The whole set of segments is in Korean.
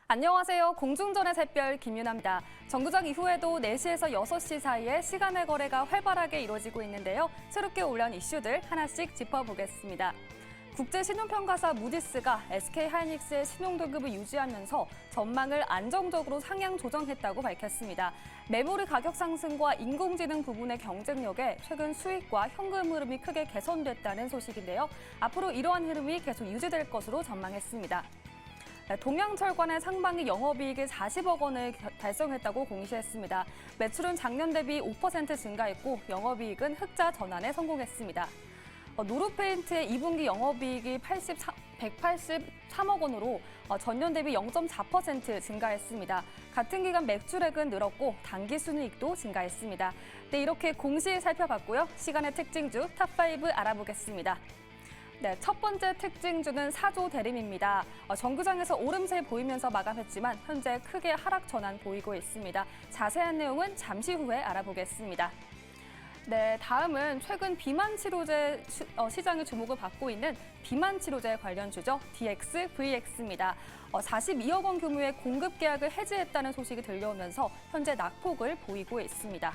안녕하세요. 공중전의 샛별 김윤아입니다. 정규장 이후에도 4시에서 6시 사이에 시간의 거래가 활발하게 이루어지고 있는데요. 새롭게 올라온 이슈들 하나씩 짚어보겠습니다. 국제 신용평가사 무디스가 SK하이닉스의 신용등급을 유지하면서 전망을 안정적으로 상향 조정했다고 밝혔습니다. 메모리 가격 상승과 인공지능 부분의 경쟁력에 최근 수익과 현금 흐름이 크게 개선됐다는 소식인데요. 앞으로 이러한 흐름이 계속 유지될 것으로 전망했습니다. 동양철관의 상반기 영업이익이 40억 원을 달성했다고 공시했습니다. 매출은 작년 대비 5% 증가했고 영업이익은 흑자 전환에 성공했습니다. 노르페인트의 2분기 영업이익이 183억 원으로 전년 대비 0.4% 증가했습니다. 같은 기간 매출액은 늘었고 당기순이익도 증가했습니다. 네, 이렇게 공시 살펴봤고요. 시간의 특징주 탑5 알아보겠습니다. 네, 첫 번째 특징주는 사조 대림입니다. 정규장에서 오름세 보이면서 마감했지만 현재 크게 하락 전환 보이고 있습니다. 자세한 내용은 잠시 후에 알아보겠습니다. 네, 다음은 최근 비만 치료제 시장의 주목을 받고 있는 비만 치료제 관련주죠. DXVX입니다. 42억 원 규모의 공급 계약을 해지했다는 소식이 들려오면서 현재 낙폭을 보이고 있습니다.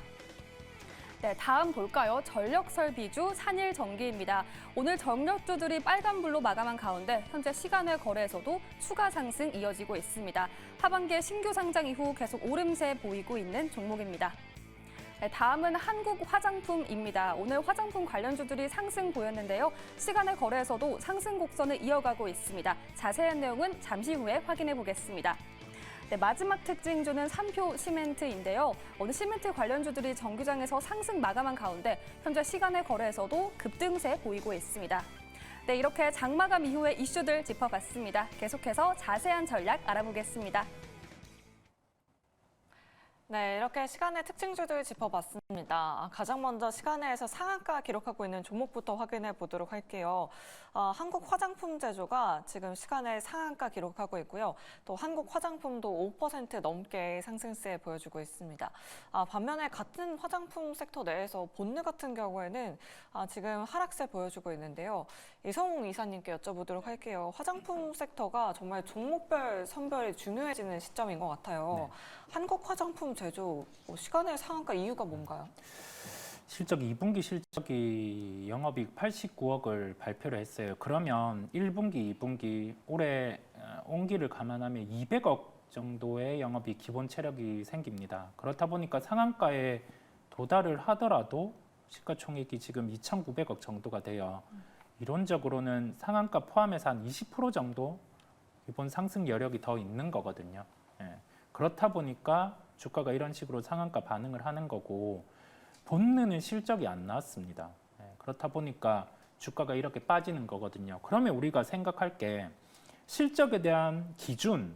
네, 다음 볼까요? 전력설비주 산일전기입니다. 오늘 전력주들이 빨간불로 마감한 가운데 현재 시간외 거래에서도 추가 상승 이어지고 있습니다. 하반기에 신규 상장 이후 계속 오름세 보이고 있는 종목입니다. 네, 다음은 한국화장품입니다. 오늘 화장품 관련주들이 상승 보였는데요. 시간외 거래에서도 상승 곡선을 이어가고 있습니다. 자세한 내용은 잠시 후에 확인해 보겠습니다. 네, 마지막 특징주는 삼표 시멘트인데요. 오늘 시멘트 관련주들이 정규장에서 상승 마감한 가운데 현재 시간외 거래에서도 급등세 보이고 있습니다. 네, 이렇게 장마감 이후의 이슈들 짚어봤습니다. 계속해서 자세한 전략 알아보겠습니다. 네, 이렇게 시간의 특징주들 짚어봤습니다. 가장 먼저 시간에서 상한가 기록하고 있는 종목부터 확인해 보도록 할게요. 한국 화장품 제조가 지금 시간에 상한가 기록하고 있고요. 또 한국 화장품도 5% 넘게 상승세 보여주고 있습니다. 반면에 같은 화장품 섹터 내에서 본느 같은 경우에는 지금 하락세 보여주고 있는데요. 이성웅 이사님께 여쭤보도록 할게요. 화장품 섹터가 정말 종목별 선별이 중요해지는 시점인 것 같아요. 네. 한국 화장품 제조 시간의 상한가 이유가 뭔가요? 실적 2분기 실적이 영업이익 89억을 발표를 했어요. 그러면 1분기, 2분기 올해 온기를 감안하면 200억 정도의 영업이익 기본 체력이 생깁니다. 그렇다 보니까 상한가에 도달을 하더라도 시가총액이 지금 2,900억 정도가 돼요. 이론적으로는 상한가 포함해서 한 20% 정도 기본 상승 여력이 더 있는 거거든요. 예. 그렇다 보니까 주가가 이런 식으로 상한가 반응을 하는 거고 본느는 실적이 안 나왔습니다. 그렇다 보니까 주가가 이렇게 빠지는 거거든요. 그러면 우리가 생각할 게 실적에 대한 기준,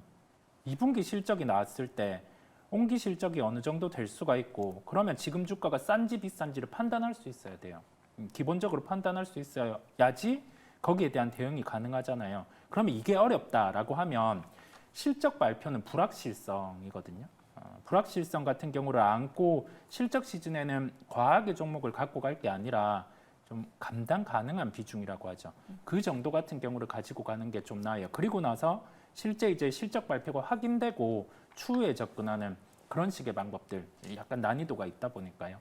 2분기 실적이 나왔을 때 온기 실적이 어느 정도 될 수가 있고 그러면 지금 주가가 싼지 비싼지를 판단할 수 있어야 돼요. 기본적으로 판단할 수 있어야지 거기에 대한 대응이 가능하잖아요. 그러면 이게 어렵다라고 하면 실적 발표는 불확실성이거든요. 불확실성 같은 경우를 안고 실적 시즌에는 과하게 종목을 갖고 갈 게 아니라 좀 감당 가능한 비중이라고 하죠. 그 정도 같은 경우를 가지고 가는 게 좀 나아요. 그리고 나서 실제 이제 실적 발표가 확인되고 추후에 접근하는 그런 식의 방법들 약간 난이도가 있다 보니까요.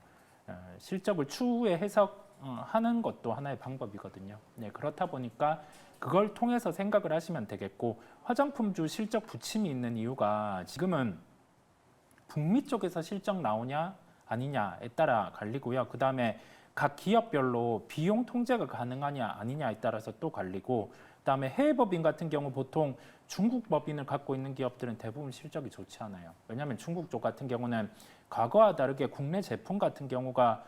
실적을 추후에 해석하는 것도 하나의 방법이거든요. 네, 그렇다 보니까 그걸 통해서 생각을 하시면 되겠고 화장품주 실적 부침이 있는 이유가 지금은 북미 쪽에서 실적 나오냐 아니냐에 따라 갈리고요. 그다음에 각 기업별로 비용 통제가 가능하냐 아니냐에 따라서 또 갈리고 그다음에 해외 법인 같은 경우 보통 중국 법인을 갖고 있는 기업들은 대부분 실적이 좋지 않아요. 왜냐하면 중국 쪽 같은 경우는 과거와 다르게 국내 제품 같은 경우가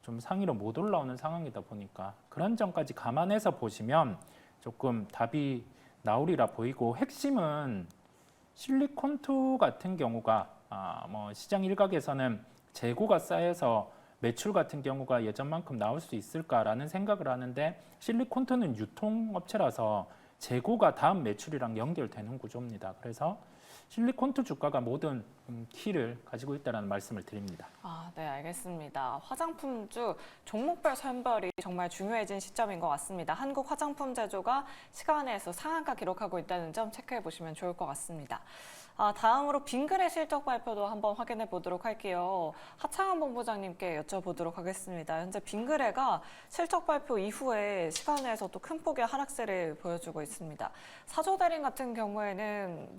좀 상위로 못 올라오는 상황이다 보니까 그런 점까지 감안해서 보시면 조금 답이 나오리라 보이고 핵심은 실리콘투 같은 경우가 뭐 시장 일각에서는 재고가 쌓여서 매출 같은 경우가 예전만큼 나올 수 있을까라는 생각을 하는데 실리콘투는 유통업체라서 재고가 다음 매출이랑 연결되는 구조입니다. 그래서 실리콘투 주가가 모든 키를 가지고 있다는 말씀을 드립니다. 네, 알겠습니다. 화장품주 종목별 선별이 정말 중요해진 시점인 것 같습니다. 한국 화장품 제조가 시간에서 상한가 기록하고 있다는 점 체크해 보시면 좋을 것 같습니다. 다음으로 빙그레 실적 발표도 한번 확인해 보도록 할게요. 하창원 본부장님께 여쭤보도록 하겠습니다. 현재 빙그레가 실적 발표 이후에 시간에서 또 큰 폭의 하락세를 보여주고 있습니다. 사조대림 같은 경우에는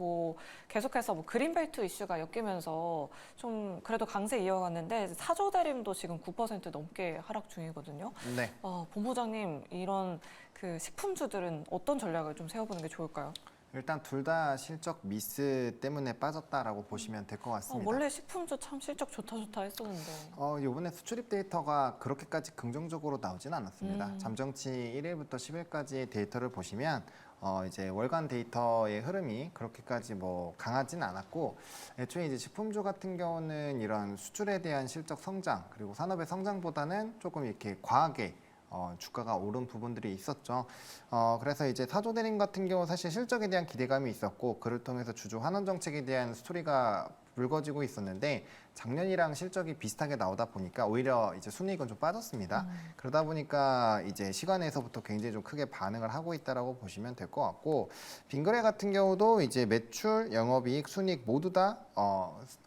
계속해서 그린벨트 이슈가 엮이면서 좀 그래도 강세 이어갔는데 사조대림도 지금 9% 넘게 하락 중이거든요. 네. 본부장님, 이런 그 식품주들은 어떤 전략을 좀 세워보는 게 좋을까요? 일단 둘 다 실적 미스 때문에 빠졌다라고 보시면 될 것 같습니다. 원래 식품주 참 실적 좋다 했었는데. 이번에 수출입 데이터가 그렇게까지 긍정적으로 나오진 않았습니다. 잠정치 1일부터 10일까지의 데이터를 보시면 이제 월간 데이터의 흐름이 그렇게까지 강하진 않았고, 애초에 이제 식품주 같은 경우는 이런 수출에 대한 실적 성장 그리고 산업의 성장보다는 조금 이렇게 과하게 주가가 오른 부분들이 있었죠. 그래서 이제 사조대림 같은 경우 사실 실적에 대한 기대감이 있었고, 그를 통해서 주주 환원 정책에 대한 스토리가 불거지고 있었는데, 작년이랑 실적이 비슷하게 나오다 보니까 오히려 이제 순이익은 좀 빠졌습니다. 그러다 보니까 이제 시간에서부터 굉장히 좀 크게 반응을 하고 있다라고 보시면 될 것 같고, 빙그레 같은 경우도 이제 매출, 영업이익, 순이익 모두 다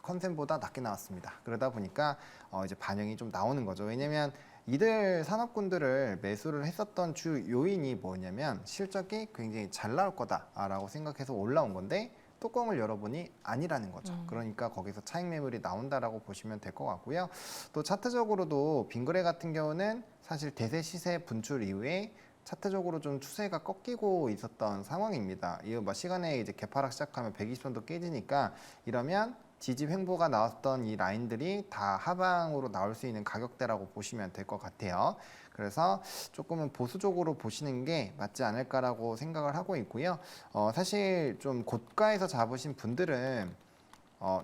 컨센보다 낮게 나왔습니다. 그러다 보니까 이제 반영이 좀 나오는 거죠. 왜냐면 이들 산업군들을 매수를 했었던 주 요인이 뭐냐면 실적이 굉장히 잘 나올 거다라고 생각해서 올라온 건데, 뚜껑을 열어보니 아니라는 거죠. 그러니까 거기서 차익 매물이 나온다라고 보시면 될 것 같고요. 또 차트적으로도 빙그레 같은 경우는 사실 대세 시세 분출 이후에 차트적으로 좀 추세가 꺾이고 있었던 상황입니다. 이 시간에 이제 개파락 시작하면 120선도 깨지니까, 이러면 지지 횡보가 나왔던 이 라인들이 다 하방으로 나올 수 있는 가격대라고 보시면 될 것 같아요. 그래서 조금은 보수적으로 보시는 게 맞지 않을까라고 생각을 하고 있고요. 사실 좀 고가에서 잡으신 분들은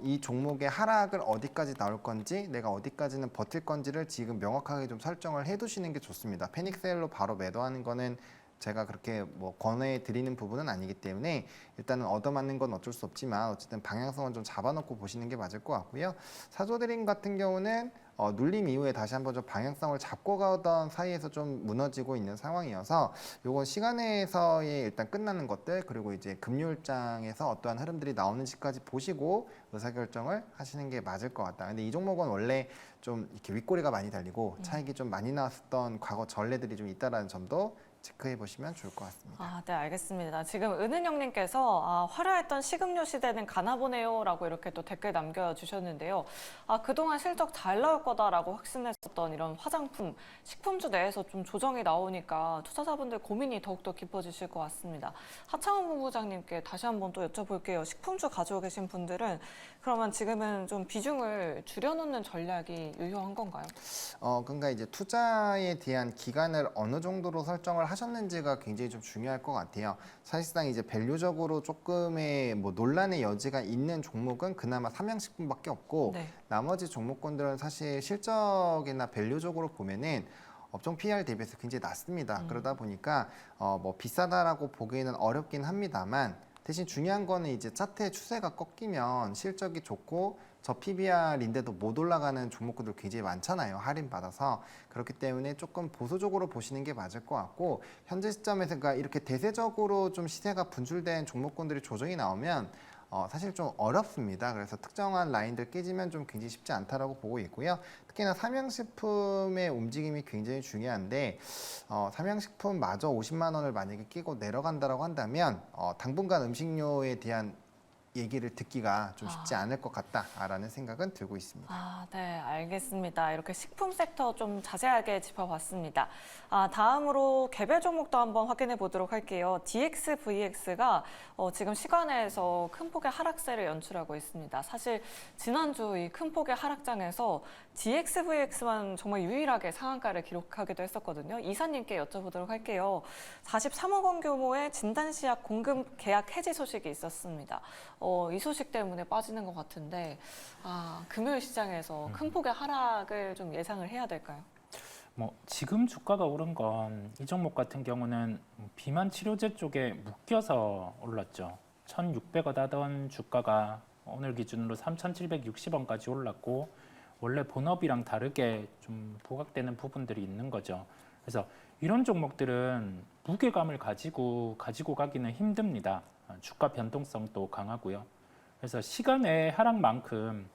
이 종목의 하락을 어디까지 나올 건지, 내가 어디까지는 버틸 건지를 지금 명확하게 좀 설정을 해두시는 게 좋습니다. 패닉셀로 바로 매도하는 거는 제가 그렇게 권해 드리는 부분은 아니기 때문에 일단은 얻어맞는 건 어쩔 수 없지만 어쨌든 방향성은 좀 잡아놓고 보시는 게 맞을 것 같고요. 사조드림 같은 경우는 눌림 이후에 다시 한번 좀 방향성을 잡고 가던 사이에서 좀 무너지고 있는 상황이어서 요건 시간에서의 일단 끝나는 것들, 그리고 이제 금요일장에서 어떠한 흐름들이 나오는지까지 보시고 의사결정을 하시는 게 맞을 것 같다. 근데 이 종목은 원래 좀 이렇게 윗꼬리가 많이 달리고 차익이 좀 많이 나왔었던 과거 전례들이 좀 있다라는 점도 체크해 보시면 좋을 것 같습니다. 네, 알겠습니다. 지금 은은영님께서 화려했던 식음료 시대는 가나보네요라고 이렇게 또 댓글 남겨주셨는데요. 그동안 실적 잘 나올 거다라고 확신했었던 이런 화장품, 식품주 내에서 좀 조정이 나오니까 투자자분들 고민이 더욱더 깊어지실 것 같습니다. 하창원 본부장님께 다시 한번 또 여쭤볼게요. 식품주 가지고 계신 분들은 그러면 지금은 좀 비중을 줄여놓는 전략이 유효한 건가요? 그러니까 이제 투자에 대한 기간을 어느 정도로 설정을 하셨는지가 굉장히 좀 중요할 것 같아요. 사실상 이제 밸류적으로 조금의 논란의 여지가 있는 종목은 그나마 삼양식품밖에 없고, 네. 나머지 종목군들은 사실 실적이나 밸류적으로 보면은 업종 PR 대비해서 굉장히 낮습니다. 그러다 보니까 비싸다라고 보기에는 어렵긴 합니다만, 대신 중요한 거는 이제 차트의 추세가 꺾이면 실적이 좋고 저 PBR인데도 못 올라가는 종목들 굉장히 많잖아요. 할인받아서. 그렇기 때문에 조금 보수적으로 보시는 게 맞을 것 같고, 현재 시점에서 그러니까 이렇게 대세적으로 좀 시세가 분출된 종목군들이 조정이 나오면 사실 좀 어렵습니다. 그래서 특정한 라인들 깨지면 좀 굉장히 쉽지 않다라고 보고 있고요. 특히나 삼양식품의 움직임이 굉장히 중요한데, 삼양식품마저 50만 원을 만약에 끼고 내려간다라고 한다면 당분간 음식료에 대한 얘기를 듣기가 좀 쉽지 않을 것 같다라는 생각은 들고 있습니다. 네, 알겠습니다. 이렇게 식품 섹터 좀 자세하게 짚어봤습니다. 다음으로 개별 종목도 한번 확인해 보도록 할게요. DXVX가 지금 시간에서 큰 폭의 하락세를 연출하고 있습니다. 사실 지난주 이 큰 폭의 하락장에서 DXVX만 정말 유일하게 상한가를 기록하기도 했었거든요. 이사님께 여쭤보도록 할게요. 43억 원 규모의 진단시약 공급 계약 해지 소식이 있었습니다. 이 소식 때문에 빠지는 것 같은데 금요일 시장에서 큰 폭의 하락을 좀 예상을 해야 될까요? 뭐 지금 주가가 오른 건 이 종목 같은 경우는 비만 치료제 쪽에 묶여서 올랐죠. 1,600원 하던 주가가 오늘 기준으로 3,760원까지 올랐고 원래 본업이랑 다르게 좀 부각되는 부분들이 있는 거죠. 그래서 이런 종목들은 무게감을 가지고 가기는 힘듭니다. 주가 변동성도 강하고요. 그래서 시간의 하락만큼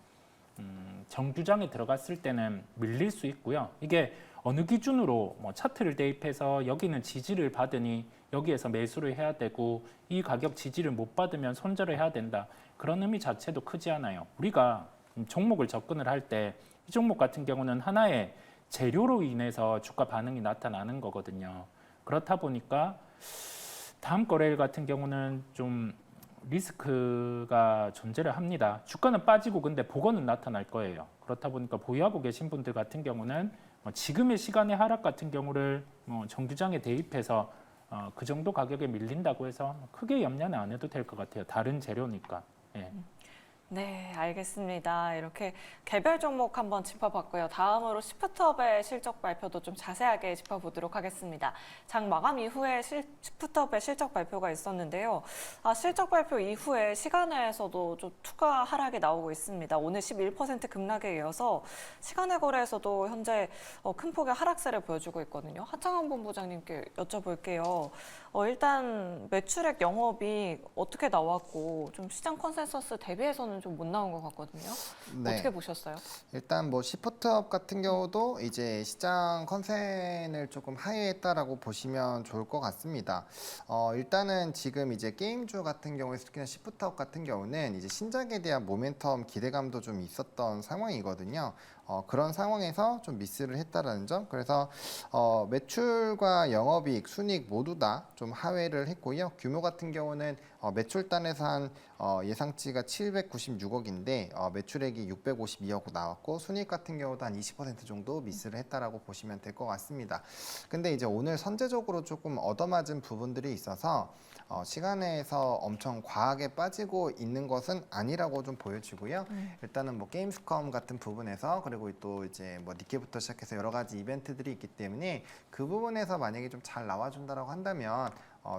정규장에 들어갔을 때는 밀릴 수 있고요. 이게 어느 기준으로 뭐 차트를 대입해서 여기는 지지를 받으니 여기에서 매수를 해야 되고 이 가격 지지를 못 받으면 손절을 해야 된다. 그런 의미 자체도 크지 않아요. 우리가 종목을 접근을 할 때 이 종목 같은 경우는 하나의 재료로 인해서 주가 반응이 나타나는 거거든요. 그렇다 보니까 다음 거래일 같은 경우는 좀 리스크가 존재를 합니다. 주가는 빠지고 근데 복원은 나타날 거예요. 그렇다 보니까 보유하고 계신 분들 같은 경우는 지금의 시간의 하락 같은 경우를 정규장에 대입해서 그 정도 가격에 밀린다고 해서 크게 염려는 안 해도 될 것 같아요. 다른 재료니까. 예. 네, 알겠습니다. 이렇게 개별 종목 한번 짚어봤고요. 다음으로 시프트업의 실적 발표도 좀 자세하게 짚어보도록 하겠습니다. 장 마감 이후에 시프트업의 실적 발표가 있었는데요. 실적 발표 이후에 시간외에서도 좀 투가 하락이 나오고 있습니다. 오늘 11% 급락에 이어서 시간외 거래에서도 현재 큰 폭의 하락세를 보여주고 있거든요. 하창원 본부장님께 여쭤볼게요. 일단 매출액 영업이 어떻게 나왔고 좀 시장 컨센서스 대비해서는 좀 못 나온 것 같거든요. 네. 어떻게 보셨어요? 일단 뭐 시프트업 같은 경우도 이제 시장 컨센을 조금 하회했다라고 보시면 좋을 것 같습니다. 일단은 지금 이제 게임주 같은 경우에 특히나 시프트업 같은 경우는 이제 신작에 대한 모멘텀 기대감도 좀 있었던 상황이거든요. 그런 상황에서 좀 미스를 했다라는 점. 그래서 매출과 영업이익, 순이익 모두 다 좀 하회를 했고요. 규모 같은 경우는 매출단에서 한 예상치가 796억인데 매출액이 652억 나왔고 순이익 같은 경우도 한 20% 정도 미스를 했다라고 보시면 될 것 같습니다. 근데 이제 오늘 선제적으로 조금 얻어맞은 부분들이 있어서 시간에서 엄청 과하게 빠지고 있는 것은 아니라고 좀 보여지고요. 일단은 뭐 게임스컴 같은 부분에서 그리고 또 이제 뭐 니케부터 시작해서 여러 가지 이벤트들이 있기 때문에 그 부분에서 만약에 좀 잘 나와준다라고 한다면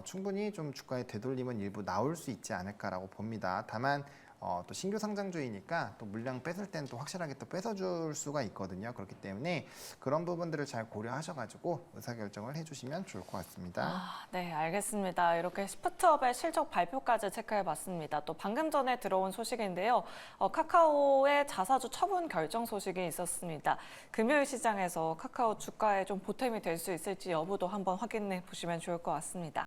충분히 좀 주가의 되돌림은 일부 나올 수 있지 않을까라고 봅니다. 다만 또 신규 상장주이니까 또 물량 뺏을 때는 또 확실하게 또 뺏어줄 수가 있거든요. 그렇기 때문에 그런 부분들을 잘 고려하셔가지고 의사결정을 해주시면 좋을 것 같습니다. 네, 알겠습니다. 이렇게 시프트업의 실적 발표까지 체크해봤습니다. 또 방금 전에 들어온 소식인데요. 카카오의 자사주 처분 결정 소식이 있었습니다. 금요일 시장에서 카카오 주가에 좀 보탬이 될 수 있을지 여부도 한번 확인해 보시면 좋을 것 같습니다.